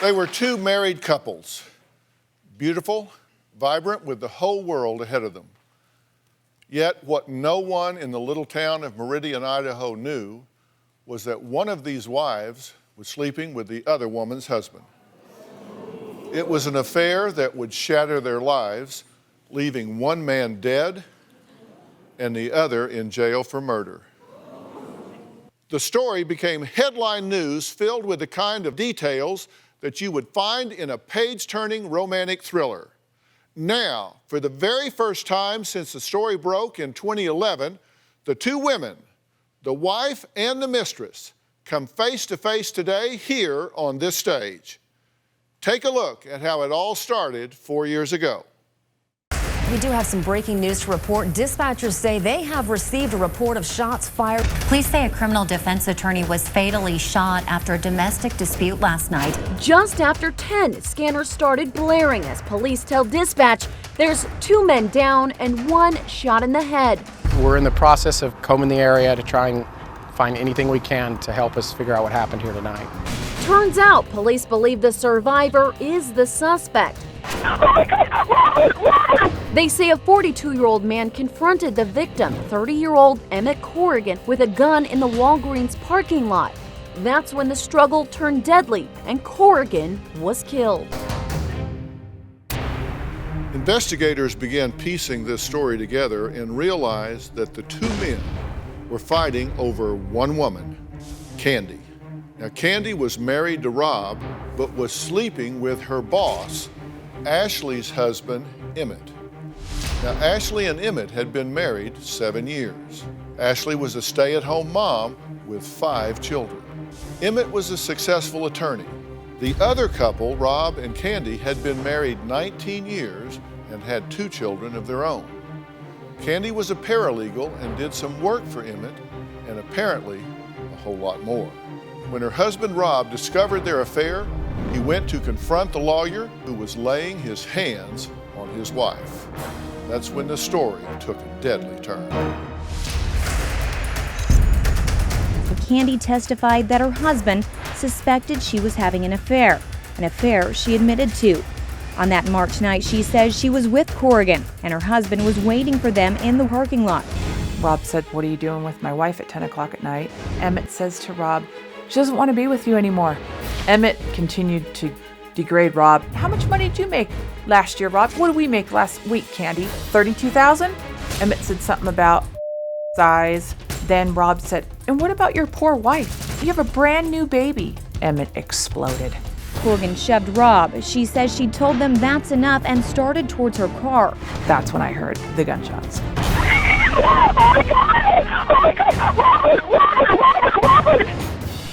They were two married couples, beautiful, vibrant, with the whole world ahead of them. Yet what no one in the little town of Meridian, Idaho knew was that one of these wives was sleeping with the other woman's husband. It was an affair that would shatter their lives, leaving one man dead and the other in jail for murder. The story became headline news filled with the kind of details that you would find in a page-turning romantic thriller. Now, for the very first time since the story broke in 2011, the two women, the wife and the mistress, come face to face today here on this stage. Take a look at how it all started 4 years ago. We do have some breaking news to report. Dispatchers say they have received a report of shots fired. Police say a criminal defense attorney was fatally shot after a domestic dispute last night. Just after 10, scanners started blaring as police tell dispatch there's 2 men down and 1 shot in the head. We're in the process of combing the area to try and find anything we can to help us figure out what happened here tonight. Turns out police believe the survivor is the suspect. They say a 42-year-old man confronted the victim, 30-year-old Emmett, with a gun in the Walgreens parking lot. That's when the struggle turned deadly and Corrigan was killed. Investigators began piecing this story together and realized that the two men were fighting over one woman, Kandi. Now, Kandi was married to Rob, but was sleeping with her boss, Ashlee's husband, Emmett. Now, Ashlee and Emmett had been married 7 years. Ashlee was a stay-at-home mom with 5 children. Emmett was a successful attorney. The other couple, Rob and Kandi, had been married 19 years and had 2 children of their own. Kandi was a paralegal and did some work for Emmett, and apparently a whole lot more. When her husband Rob discovered their affair, he went to confront the lawyer who was laying his hands on his wife. That's when the story took a deadly turn. Kandi testified that her husband suspected she was having an affair she admitted to. On that March night, she says she was with Corrigan and her husband was waiting for them in the parking lot. Rob said, "What are you doing with my wife at 10 o'clock at night?" Emmett says to Rob, "She doesn't want to be with you anymore." Emmett continued to degrade Rob. "How much money did you make last year, Rob?" "What did we make last week, Kandi?" $32,000? Emmett said something about size. Then Rob said, "And what about your poor wife? You have a brand new baby." Emmett exploded. Corrigan shoved Rob. She says she told them that's enough and started towards her car. That's when I heard the gunshots.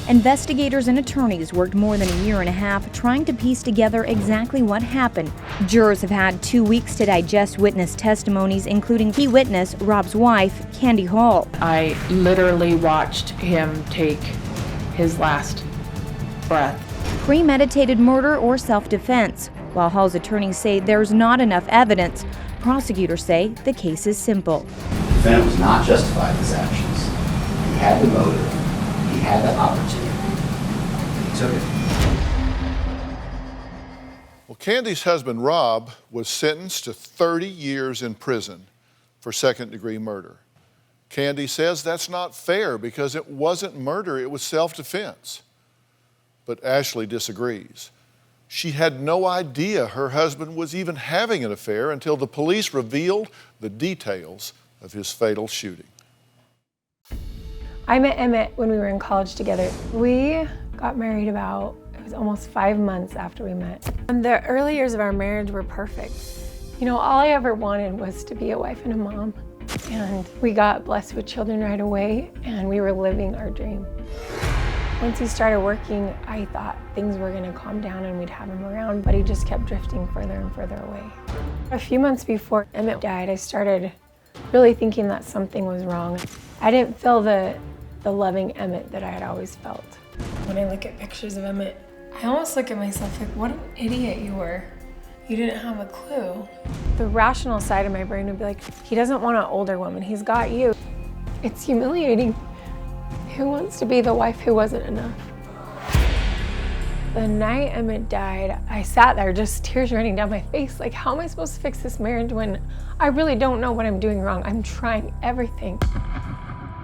Investigators and attorneys worked more than a year and a half trying to piece together exactly what happened. Jurors have had 2 weeks to digest witness testimonies, including key witness Rob's wife, Kandi Hall. I literally watched him take his last breath. Premeditated murder or self-defense. While Hall's attorneys say there's not enough evidence, prosecutors say the case is simple. The defendant was not justified in his actions. He had the motive. He had the opportunity. He took it. Well, Kandi's husband, Rob, was sentenced to 30 years in prison for second-degree murder. Kandi says that's not fair because it wasn't murder, it was self-defense. But Ashlee disagrees. She had no idea her husband was even having an affair until the police revealed the details of his fatal shooting. I met Emmett when we were in college together. We got married it was almost 5 months after we met. And the early years of our marriage were perfect. You know, all I ever wanted was to be a wife and a mom. And we got blessed with children right away, and we were living our dream. Once he started working, I thought things were gonna calm down and we'd have him around, but he just kept drifting further and further away. A few months before Emmett died, I started really thinking that something was wrong. I didn't feel the loving Emmett that I had always felt. When I look at pictures of Emmett, I almost look at myself like, what an idiot you were. You didn't have a clue. The rational side of my brain would be like, he doesn't want an older woman, he's got you. It's humiliating. Who wants to be the wife who wasn't enough? The night Emmett died, I sat there just tears running down my face. Like, how am I supposed to fix this marriage when I really don't know what I'm doing wrong? I'm trying everything.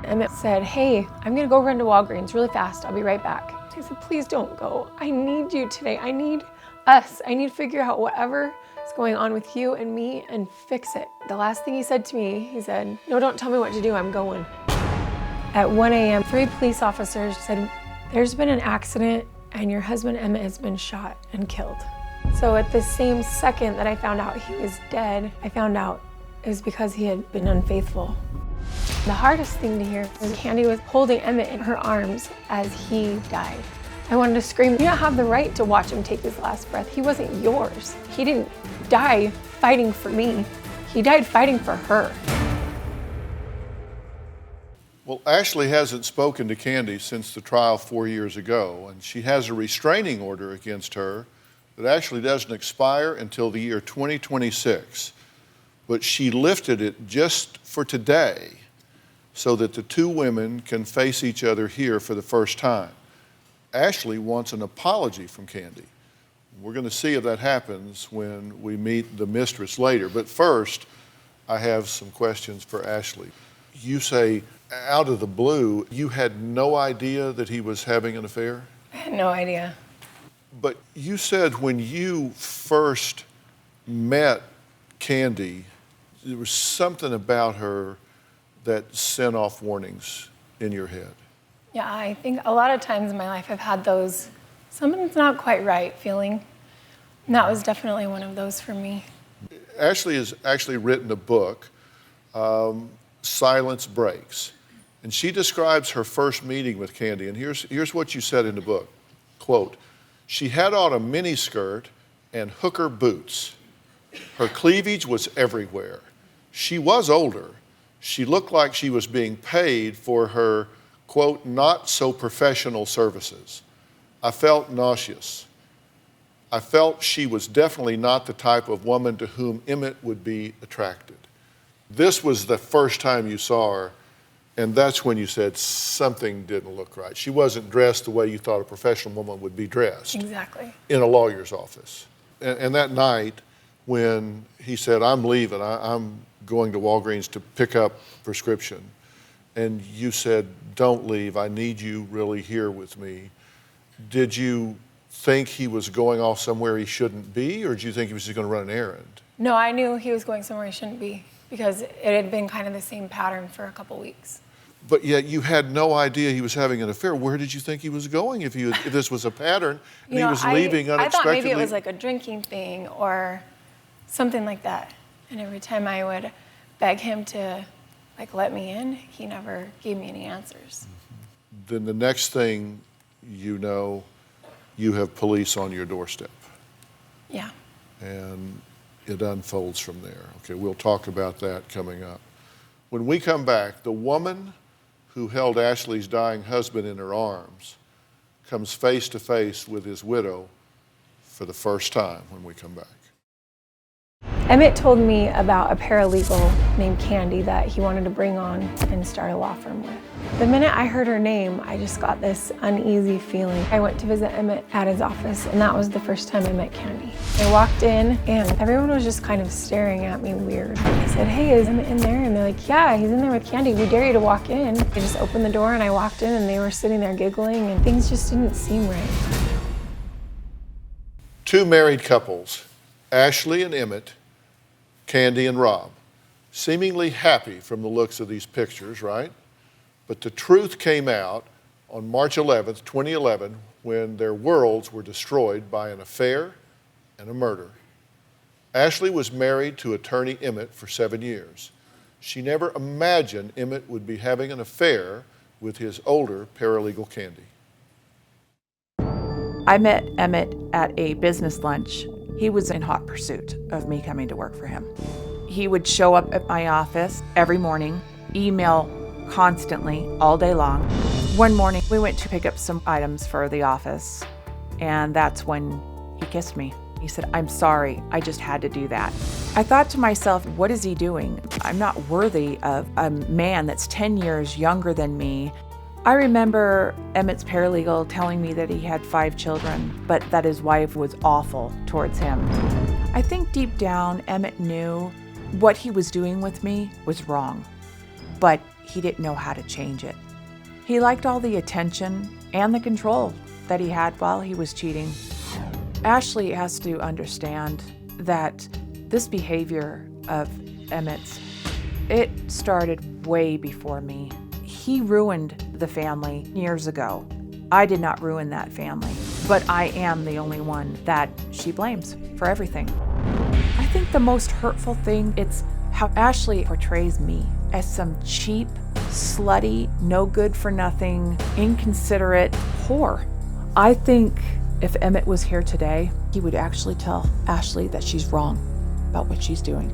Emmett said, hey, I'm gonna go run to Walgreens really fast. I'll be right back. I said, please don't go. I need you today. I need us. I need to figure out whatever is going on with you and me and fix it. The last thing he said to me, he said, no, don't tell me what to do, I'm going. At 1 a.m., 3 police officers said, there's been an accident and your husband Emmett has been shot and killed. So at the same second that I found out he was dead, I found out it was because he had been unfaithful. The hardest thing to hear was Kandi was holding Emmett in her arms as he died. I wanted to scream, you don't have the right to watch him take his last breath. He wasn't yours. He didn't die fighting for me. He died fighting for her. Well, Ashlee hasn't spoken to Kandi since the trial 4 years ago, and she has a restraining order against her that actually doesn't expire until the year 2026. But she lifted it just for today so that the two women can face each other here for the first time. Ashlee wants an apology from Kandi. We're going to see if that happens when we meet the mistress later. But first, I have some questions for Ashlee. You say, out of the blue, you had no idea that he was having an affair? I had no idea. But you said when you first met Kandi, there was something about her that sent off warnings in your head. Yeah, I think a lot of times in my life I've had those, something's not quite right feeling. And that was definitely one of those for me. Ashlee has actually written a book, Silence Breaks. And she describes her first meeting with Kandi, and here's what you said in the book. Quote, she had on a miniskirt and hooker boots. Her cleavage was everywhere. She was older. She looked like she was being paid for her, quote, not so professional services. I felt nauseous. I felt she was definitely not the type of woman to whom Emmett would be attracted. This was the first time you saw her, and that's when you said something didn't look right. She wasn't dressed the way you thought a professional woman would be dressed. Exactly. In a lawyer's office. And that night when he said, I'm leaving, I'm going to Walgreens to pick up prescription, and you said, don't leave, I need you really here with me. Did you think he was going off somewhere he shouldn't be, or did you think he was just going to run an errand? No, I knew he was going somewhere he shouldn't be because it had been kind of the same pattern for a couple weeks. But yet you had no idea he was having an affair. Where did you think he was going if this was a pattern and he was leaving unexpectedly? I thought maybe it was like a drinking thing or something like that. And every time I would beg him to let me in, he never gave me any answers. Then the next thing you know, you have police on your doorstep. Yeah. And it unfolds from there. Okay, we'll talk about that coming up. When we come back, the woman who held Ashlee's dying husband in her arms comes face to face with his widow for the first time when we come back. Emmett told me about a paralegal named Kandi that he wanted to bring on and start a law firm with. The minute I heard her name, I just got this uneasy feeling. I went to visit Emmett at his office, and that was the first time I met Kandi. I walked in, and everyone was just kind of staring at me weird. I said, hey, is Emmett in there? And they're like, yeah, he's in there with Kandi. We dare you to walk in. I just opened the door, and I walked in, and they were sitting there giggling, and things just didn't seem right. Two married couples, Ashlee and Emmett, Kandi and Rob, seemingly happy from the looks of these pictures, right? But the truth came out on March 11th, 2011, when their worlds were destroyed by an affair and a murder. Ashlee was married to attorney Emmett for 7 years. She never imagined Emmett would be having an affair with his older paralegal Kandi. I met Emmett at a business lunch. He was in hot pursuit of me coming to work for him. He would show up at my office every morning, email constantly, all day long. One morning, we went to pick up some items for the office, and that's when he kissed me. He said, I'm sorry, I just had to do that. I thought to myself, what is he doing? I'm not worthy of a man that's 10 years younger than me. I remember Emmett's paralegal telling me that he had 5 children, but that his wife was awful towards him. I think deep down, Emmett knew what he was doing with me was wrong, but he didn't know how to change it. He liked all the attention and the control that he had while he was cheating. Ashlee has to understand that this behavior of Emmett's, it started way before me. He ruined the family years ago. I did not ruin that family, but I am the only one that she blames for everything. I think the most hurtful thing, it's how Ashlee portrays me as some cheap, slutty, no good for nothing, inconsiderate whore. I think if Emmett was here today, he would actually tell Ashlee that she's wrong about what she's doing.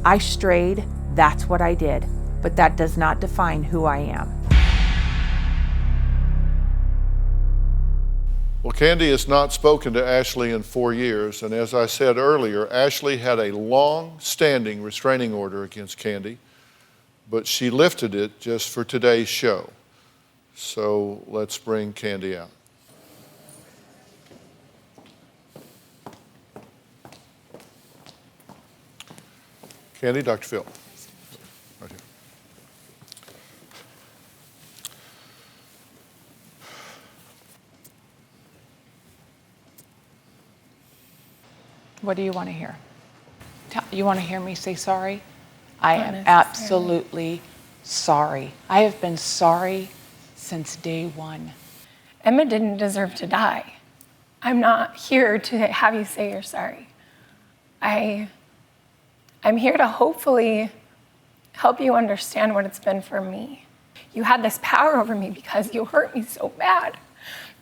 I strayed, that's what I did, but that does not define who I am. Well, Kandi has not spoken to Ashlee in 4 years, and as I said earlier, Ashlee had a long-standing restraining order against Kandi, but she lifted it just for today's show. So let's bring Kandi out. Kandi, DrPhil. Right here. What do you want to hear? You want to hear me say sorry? I am absolutely sorry. I have been sorry since day one. Emmett didn't deserve to die. I'm not here to have you say you're sorry. I'm here to hopefully help you understand what it's been for me. You had this power over me because you hurt me so bad.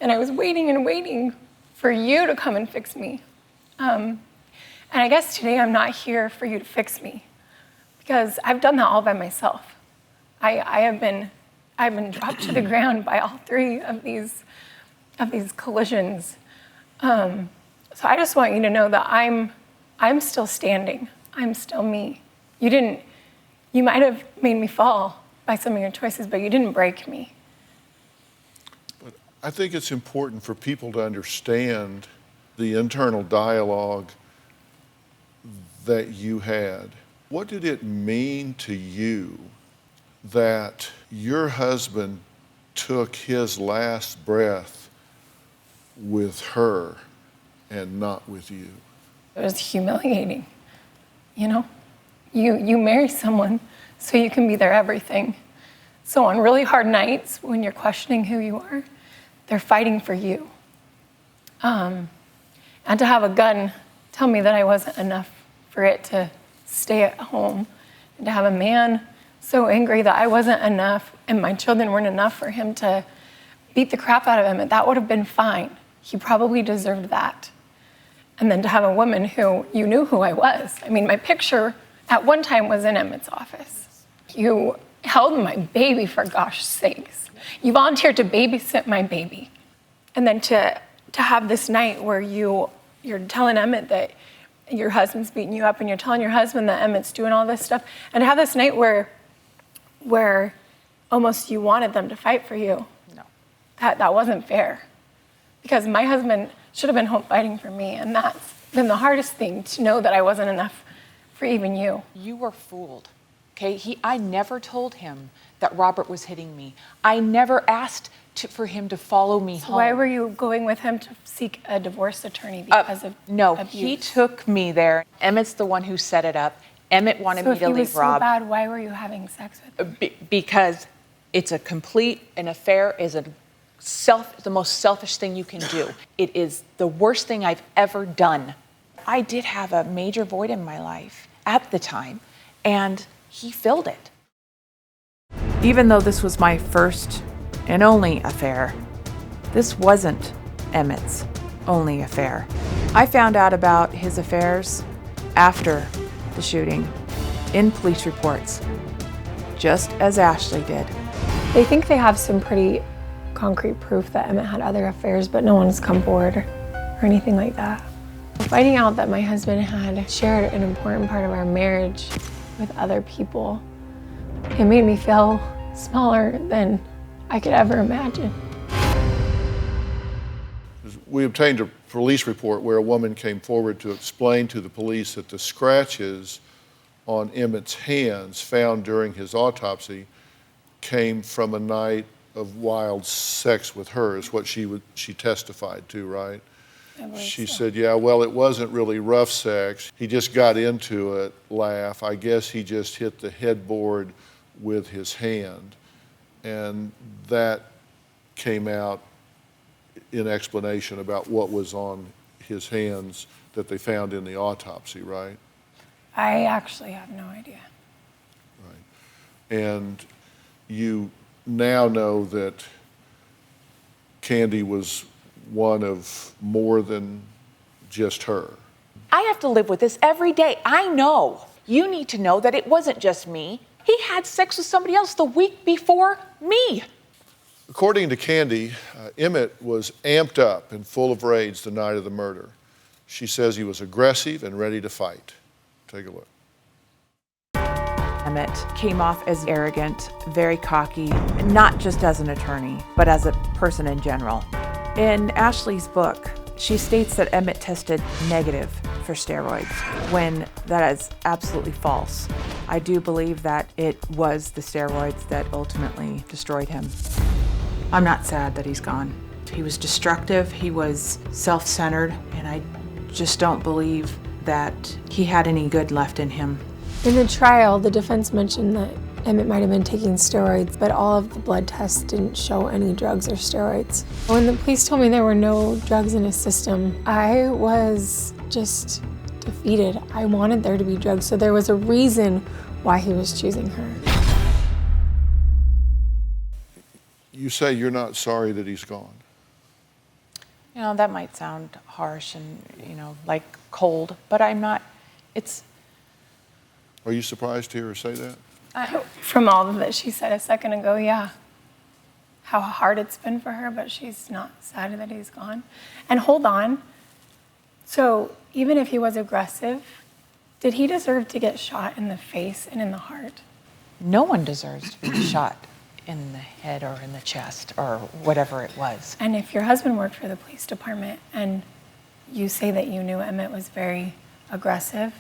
And I was waiting and waiting for you to come and fix me. And I guess today I'm not here for you to fix me because I've done that all by myself. I've been dropped to the ground by all 3 of these collisions. So I just want you to know that I'm still standing. I'm still me. You might have made me fall by some of your choices, but you didn't break me. But I think it's important for people to understand the internal dialogue that you had. What did it mean to you that your husband took his last breath with her and not with you? It was humiliating. You know, you marry someone so you can be their everything. So on really hard nights when you're questioning who you are, they're fighting for you. And to have a gun tell me that I wasn't enough for it to stay at home, and to have a man so angry that I wasn't enough and my children weren't enough for him to beat the crap out of him, that would have been fine. He probably deserved that. And then to have a woman who, you knew who I was. I mean, my picture at one time was in Emmett's office. You held my baby, for gosh sakes. You volunteered to babysit my baby. And then to have this night where you're telling Emmett that your husband's beating you up and you're telling your husband that Emmett's doing all this stuff. And to have this night where almost you wanted them to fight for you. No. That wasn't fair. Because my husband should have been home fighting for me, and that's been the hardest thing, to know that I wasn't enough for even you. You were fooled, okay? I never told him that Robert was hitting me. I never asked for him to follow me home. Why were you going with him to seek a divorce attorney because of No, abuse? he took me there. Emmett's the one who set it up. Emmett wanted me to leave Rob. So if he was so bad, why were you having sex with him? Because it's an affair is the most selfish thing you can do. It is the worst thing I've ever done. I did have a major void in my life at the time, and he filled it. Even though this was my first and only affair, this wasn't Emmett's only affair. I found out about his affairs after the shooting in police reports, just as Ashlee did. They think they have some pretty concrete proof that Emmett had other affairs, but no one's come forward or anything like that. Finding out that my husband had shared an important part of our marriage with other people, it made me feel smaller than I could ever imagine. We obtained a police report where a woman came forward to explain to the police that the scratches on Emmett's hands found during his autopsy came from a night of wild sex with her, is what she testified to, right? She said, yeah, well, it wasn't really rough sex. He just got into it, laugh. I guess he just hit the headboard with his hand. And that came out in explanation about what was on his hands that they found in the autopsy, right? I actually have no idea. Right. And you now know that Kandi was one of more than just her. I have to live with this every day. I know. You need to know that it wasn't just me. He had sex with somebody else the week before me. According to Kandi, Emmett was amped up and full of rage the night of the murder. She says he was aggressive and ready to fight. Take a look. Emmett came off as arrogant, very cocky, not just as an attorney, but as a person in general. In Ashlee's book, she states that Emmett tested negative for steroids, when that is absolutely false. I do believe that it was the steroids that ultimately destroyed him. I'm not sad that he's gone. He was destructive, he was self-centered, and I just don't believe that he had any good left in him. In the trial, the defense mentioned that Emmett might have been taking steroids, but all of the blood tests didn't show any drugs or steroids. When the police told me there were no drugs in his system, I was just defeated. I wanted there to be drugs, so there was a reason why he was choosing her. You say you're not sorry that he's gone. You know, that might sound harsh and, like cold, but I'm not. Are you surprised to hear her say that? From all that she said a second ago, yeah. How hard it's been for her, but she's not sad that he's gone. And hold on. So even if he was aggressive, did he deserve to get shot in the face and in the heart? No one deserves to be shot in the head or in the chest or whatever it was. And if your husband worked for the police department and you say that you knew Emmett was very aggressive,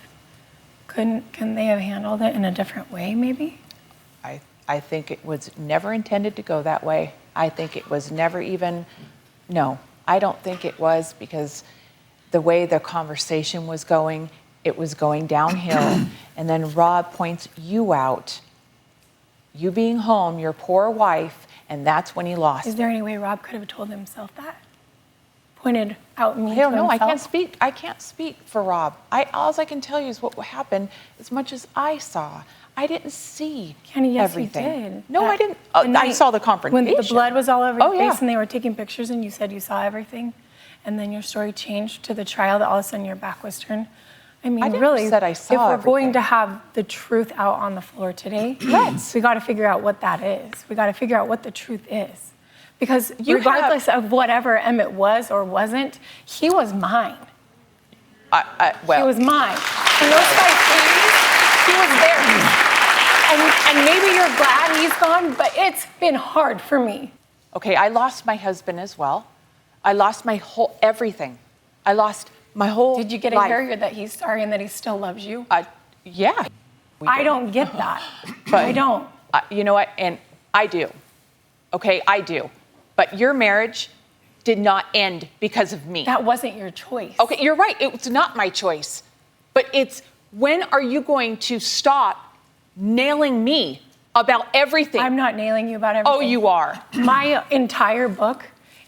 couldn't they have handled it in a different way, maybe? I think it was never intended to go that way. I think it was never even, no, I don't think it was, because the way the conversation was going, it was going downhill. And then Rob points you out, you being home, your poor wife, and that's when he lost. Is there any way Rob could have told himself that? Pointed out me I don't know. himself? I can't speak for Rob. All I can tell you is what happened. As much as I saw, I didn't see Kenny, yes, everything. you did. No, I didn't. I saw the confrontation. When the blood was all over your yeah. face and they were taking pictures and you said you saw everything, and then your story changed to the trial that all of a sudden your back was turned. I mean, I never really, said I saw if we're everything. going to have the truth out on the floor today, we got to figure out what that is. We got to figure out what the truth is. Because regardless of whatever Emmett was or wasn't, he was mine. He was mine. In those 5 days, he was there. And maybe you're glad he's gone, but it's been hard for me. Okay, I lost my husband as well. I lost my whole everything. I lost my whole Did you get to hear that he's sorry and that he still loves you? Yeah. I don't get that. But I don't. You know what? And I do. Okay, I do. But your marriage did not end because of me. That wasn't your choice. Okay, you're right. It's not my choice. But it's, when are you going to stop nailing me about everything? I'm not nailing you about everything. Oh, you are. My entire book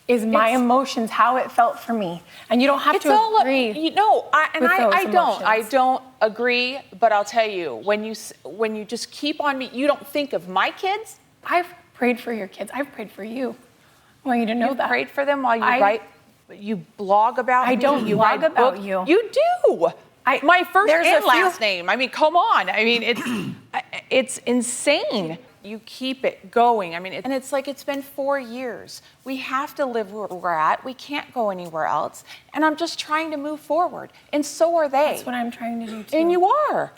is my emotions, how it felt for me. And you don't have to agree. I don't agree, but I'll tell you, when you just keep on me, you don't think of my kids. I've prayed for your kids. I've prayed for you. I want you to know that. You prayed for them while you write, you blog about me. I don't blog about you. You do. My first and last name. I mean, come on. I mean, it's insane. You keep it going. I mean, and it's like, it's been 4 years. We have to live where we're at. We can't go anywhere else. And I'm just trying to move forward. And so are they. That's what I'm trying to do too. And you are.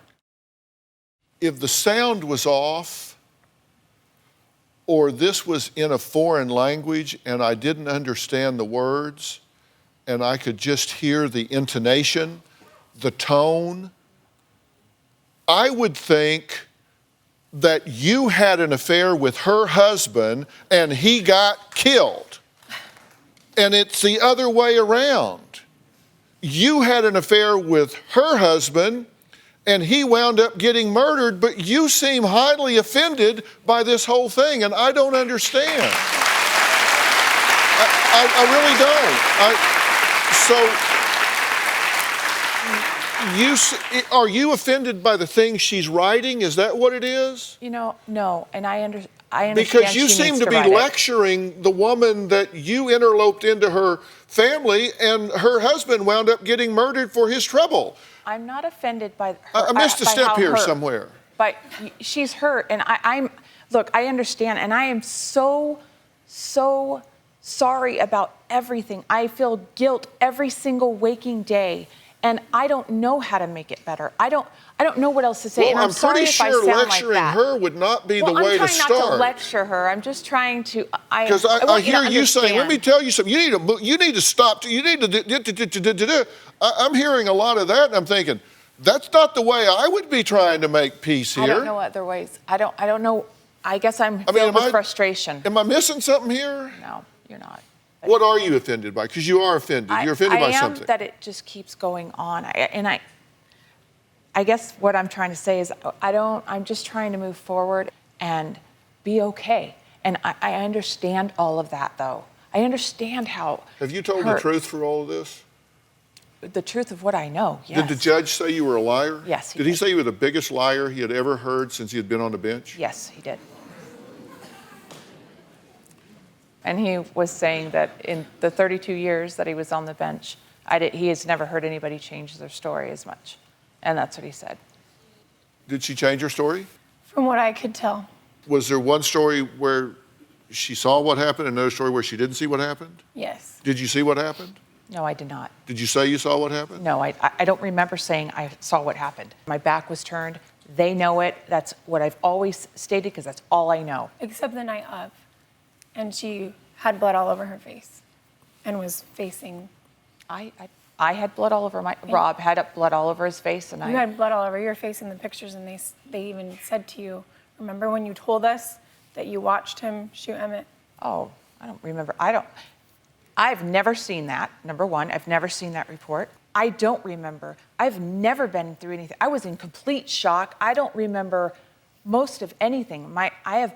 If the sound was off, or this was in a foreign language and I didn't understand the words and I could just hear the intonation, the tone, I would think that you had an affair with her husband and he got killed. And it's the other way around. You had an affair with her husband and he wound up getting murdered, but you seem highly offended by this whole thing, and I don't understand. I really don't. Are you offended by the things she's writing? Is that what it is? You know, no, and I understand. Because you seem to be lecturing the woman that you interloped into her family, and her husband wound up getting murdered for his trouble. I'm not offended by her. I missed a step here somewhere. But she's hurt, and look, I understand, and I am so sorry about everything. I feel guilt every single waking day, and I don't know how to make it better. I don't know what else to say. Well, and I'm sorry pretty if I sure sound lecturing like that. her would not be the way to start. I'm trying not to lecture her. I'm just trying to. Because I hear you saying, "Let me tell you something. You need to stop. You need to." I'm hearing a lot of that, and I'm thinking, that's not the way I would be trying to make peace here. I don't know other ways. I don't know. I guess I'm filled with frustration. Am I missing something here? No, you're not. What are you offended by? Because you are offended. You're offended by something. I am that it just keeps going on. I guess what I'm trying to say is I'm just trying to move forward and be okay. And I understand all of that, though. I understand how. Have you told the truth through all of this? The truth of what I know, yes. Did the judge say you were a liar? Yes, he did. Did he say you were the biggest liar he had ever heard since he had been on the bench? Yes, he did. And he was saying that in the 32 years that he was on the bench, he has never heard anybody change their story as much. And that's what he said. Did she change her story? From what I could tell. Was there one story where she saw what happened and another story where she didn't see what happened? Yes. Did you see what happened? No, I did not. Did you say you saw what happened? No, I don't remember saying I saw what happened. My back was turned. They know it. That's what I've always stated because that's all I know. Except the night of. And she had blood all over her face and was facing. I had blood all over Rob had blood all over his face. And you had blood all over your face in the pictures, and they even said to you, remember when you told us that you watched him shoot Emmett? Oh, I don't remember. I've never seen that, number one. I've never seen that report. I don't remember. I've never been through anything. I was in complete shock. I don't remember most of anything. I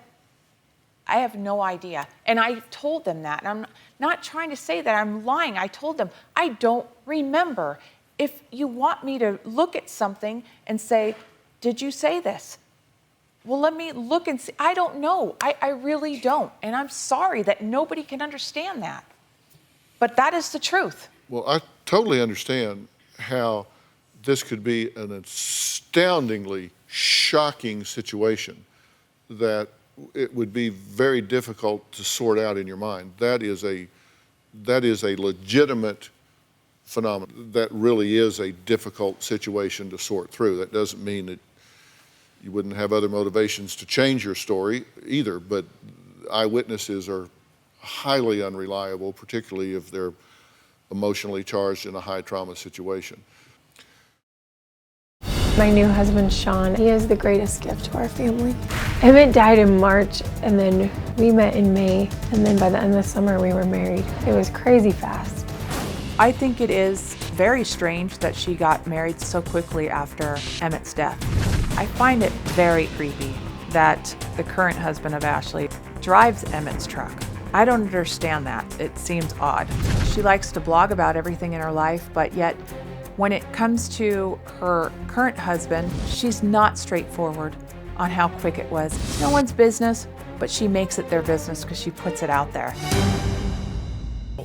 have no idea. And I told them that. And I'm not trying to say that I'm lying. I told them, I don't remember. If you want me to look at something and say, did you say this? Well, let me look and see. I don't know. I really don't. And I'm sorry that nobody can understand that. But that is the truth. Well, I totally understand how this could be an astoundingly shocking situation that it would be very difficult to sort out in your mind. That is a legitimate phenomenon. That really is a difficult situation to sort through. That doesn't mean that you wouldn't have other motivations to change your story either, but eyewitnesses are highly unreliable, particularly if they're emotionally charged in a high trauma situation. My new husband, Sean, he is the greatest gift to our family. Emmett died in March, and then we met in May, and then by the end of the summer we were married. It was crazy fast. I think it is very strange that she got married so quickly after Emmett's death. I find it very creepy that the current husband of Ashlee drives Emmett's truck. I don't understand that. It seems odd. She likes to blog about everything in her life, but yet when it comes to her current husband, she's not straightforward on how quick it was. It's no one's business, but she makes it their business because she puts it out there.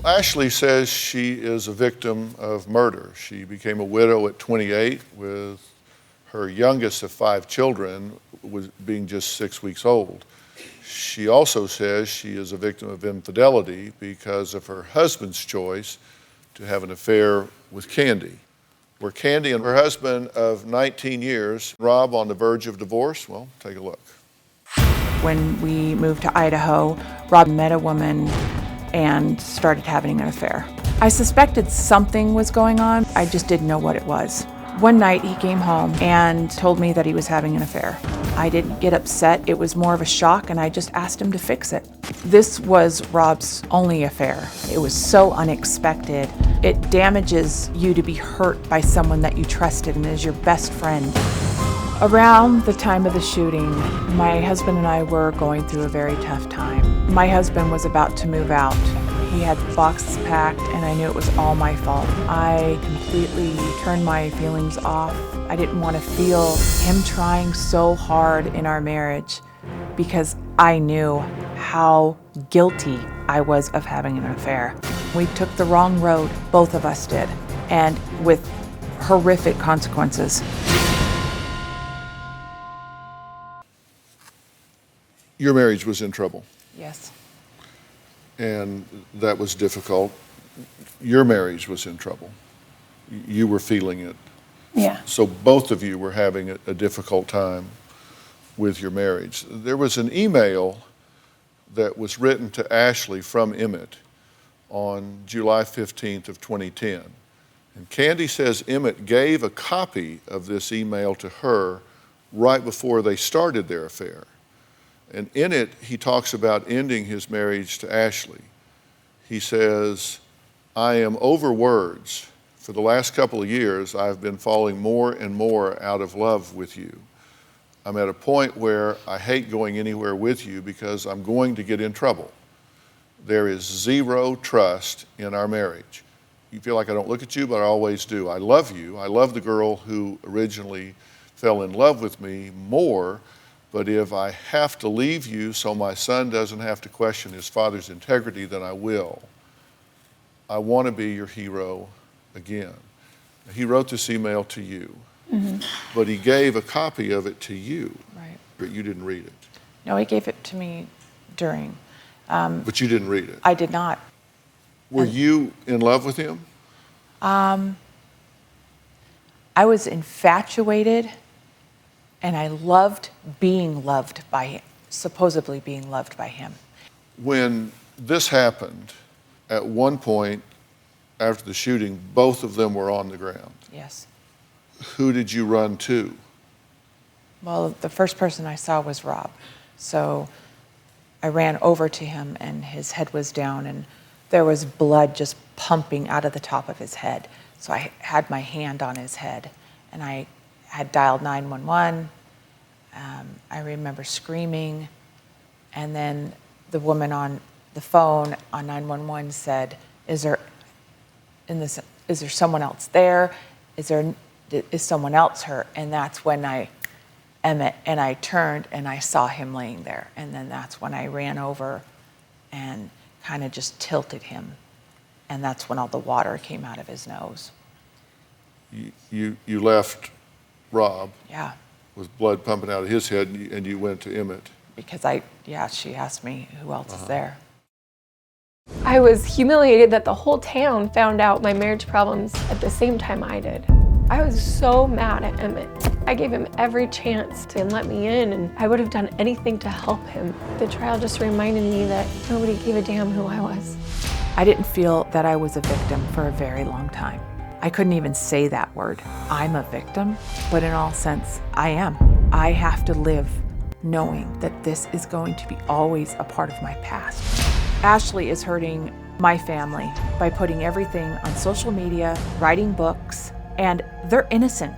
Ashlee says she is a victim of murder. She became a widow at 28 with her youngest of 5 children being just 6 weeks old. She also says she is a victim of infidelity because of her husband's choice to have an affair with Kandi. Were Kandi and her husband of 19 years, Rob, on the verge of divorce? Well, take a look. when we moved to Idaho, Rob met a woman and started having an affair. I suspected something was going on, I just didn't know what it was. One night he came home and told me that he was having an affair. I didn't get upset, it was more of a shock, and I just asked him to fix it. This was Rob's only affair. It was so unexpected. It damages you to be hurt by someone that you trusted and is your best friend. Around the time of the shooting, my husband and I were going through a very tough time. My husband was about to move out. He had boxes packed and I knew it was all my fault. I completely turned my feelings off. I didn't want to feel him trying so hard in our marriage because I knew how guilty I was of having an affair. We took the wrong road, both of us did, and with horrific consequences. Your marriage was in trouble. Yes. And that was difficult. Your marriage was in trouble. You were feeling it. Yeah. So both of you were having a difficult time with your marriage. There was an email that was written to Ashlee from Emmett on July 15th of 2010. And Kandi says Emmett gave a copy of this email to her right before they started their affair. And in it, he talks about ending his marriage to Ashlee. He says, I am over words. For the last couple of years, I've been falling more and more out of love with you. I'm at a point where I hate going anywhere with you because I'm going to get in trouble. There is zero trust in our marriage. You feel like I don't look at you, but I always do. I love you. I love the girl who originally fell in love with me more. But if I have to leave you so my son doesn't have to question his father's integrity, then I will. I want to be your hero again. He wrote this email to you, but he gave a copy of it to you. Right. But you didn't read it. No, he gave it to me during. But you didn't read it. I did not. Were you in love with him? I was infatuated. And I loved being loved by him, supposedly being loved by him. When this happened, at one point after the shooting, both of them were on the ground. Yes. Who did you run to? Well, the first person I saw was Rob. So I ran over to him and his head was down and there was blood just pumping out of the top of his head. So I had my hand on his head and I had dialed 911. I remember screaming, and then the woman on the phone on 911 said, "Is there someone else there? Is someone else hurt?" And that's when Emmett, and I turned and I saw him laying there, and then that's when I ran over and kind of just tilted him, and that's when all the water came out of his nose. You left Rob. Yeah. With blood pumping out of his head, and you went to Emmett. Because she asked me who else is there. I was humiliated that the whole town found out my marriage problems at the same time I did. I was so mad at Emmett. I gave him every chance to let me in, and I would have done anything to help him. The trial just reminded me that nobody gave a damn who I was. I didn't feel that I was a victim for a very long time. I couldn't even say that word. I'm a victim, but in all sense, I am. I have to live knowing that this is going to be always a part of my past. Ashlee is hurting my family by putting everything on social media, writing books, and they're innocent.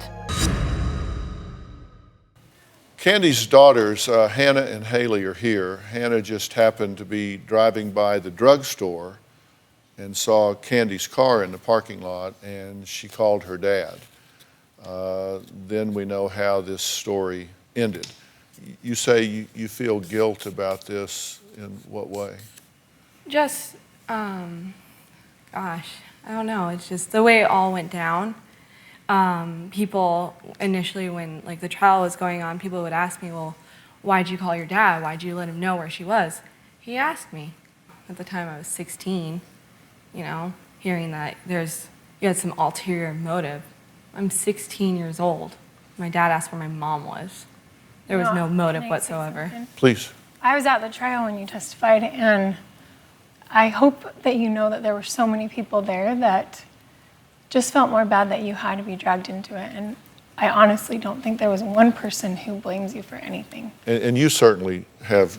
Kandi's daughters, Hannah and Haley, are here. Hannah just happened to be driving by the drugstore and saw Kandi's car in the parking lot, and she called her dad. Then we know how this story ended. You say you feel guilt about this. In what way? Just, gosh, I don't know. It's just the way it all went down. People initially, when like the trial was going on, people would ask me, well, why'd you call your dad? Why'd you let him know where she was? He asked me. At the time I was 16, you know, hearing that you had some ulterior motive. I'm 16 years old. My dad asked where my mom was. There was no motive whatsoever. Please. I was at the trial when you testified, and I hope that you know that there were so many people there that just felt more bad that you had to be dragged into it. And I honestly don't think there was one person who blames you for anything. And you certainly have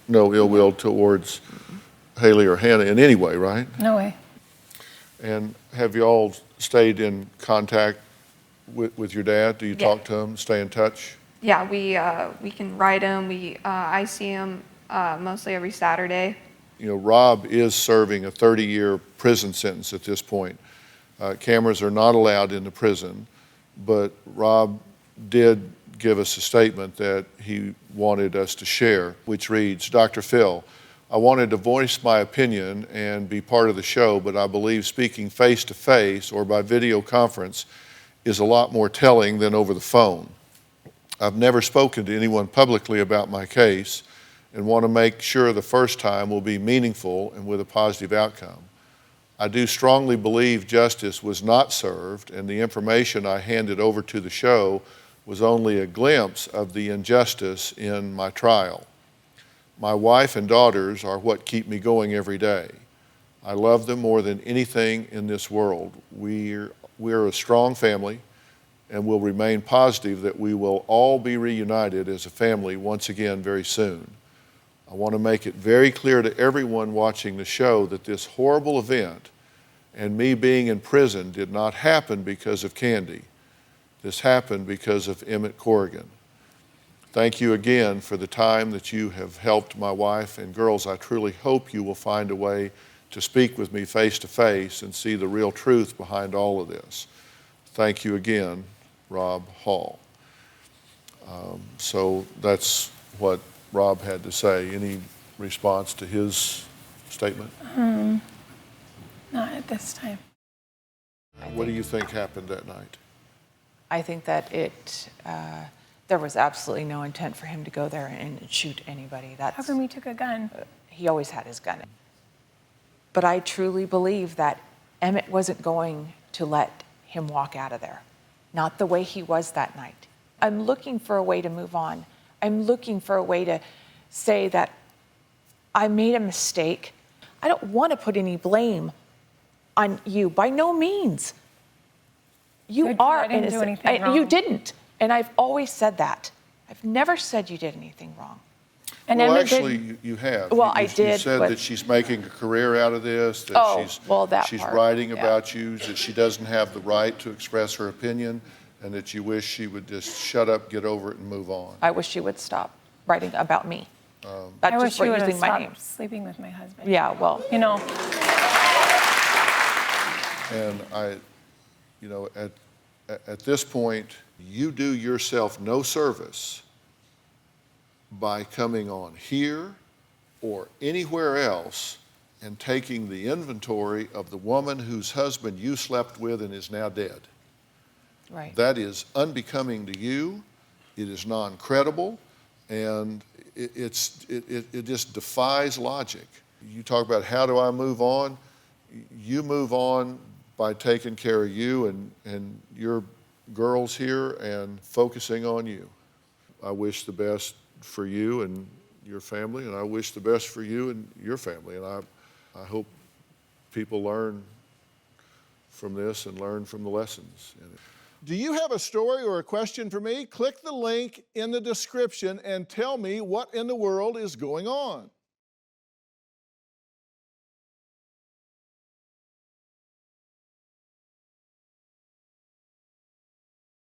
no ill will towards Haley or Hannah in any way, right? No way. And have you all stayed in contact with your dad? Do you talk to him, stay in touch? Yeah, we can write him. I see him mostly every Saturday. You know, Rob is serving a 30-year prison sentence at this point. Cameras are not allowed in the prison, but Rob did give us a statement that he wanted us to share, which reads, DrPhil, I wanted to voice my opinion and be part of the show, but I believe speaking face-to-face or by video conference is a lot more telling than over the phone. I've never spoken to anyone publicly about my case and want to make sure the first time will be meaningful and with a positive outcome. I do strongly believe justice was not served, and the information I handed over to the show was only a glimpse of the injustice in my trial. My wife and daughters are what keep me going every day. I love them more than anything in this world. We're a strong family, and will remain positive that we will all be reunited as a family once again very soon. I want to make it very clear to everyone watching the show that this horrible event and me being in prison did not happen because of Kandi. This happened because of Emmett Corrigan. Thank you again for the time that you have helped my wife and girls. I truly hope you will find a way to speak with me face to face and see the real truth behind all of this. Thank you again, Rob Hall. So that's what Rob had to say. Any response to his statement? Not at this time. What do you think happened that night? I think that there was absolutely no intent for him to go there and shoot anybody. How come he took a gun? He always had his gun. But I truly believe that Emmett wasn't going to let him walk out of there. Not the way he was that night. I'm looking for a way to move on. I'm looking for a way to say that I made a mistake. I don't want to put any blame on you, by no means. You are I didn't do anything wrong. You didn't, and I've always said that. I've never said you did anything wrong. And well, Emmett actually, you have. Well, you I did. You said that she's making a career out of this, that she's part, writing about you, that she doesn't have the right to express her opinion, and that you wish she would just shut up, get over it, and move on. I wish she would stop writing about me. I wish she would have stopped sleeping with my husband. Yeah, well. You know. And at this point, you do yourself no service by coming on here or anywhere else and taking the inventory of the woman whose husband you slept with and is now dead. Right. That is unbecoming to you. It is non-credible, and it just defies logic. You talk about how do I move on? You move on by taking care of you and your girls here and focusing on you. I wish the best for you and your family, and I wish the best for you and your family. And I hope people learn from this and learn from the lessons in it. Do you have a story or a question for me? Click the link in the description and tell me what in the world is going on.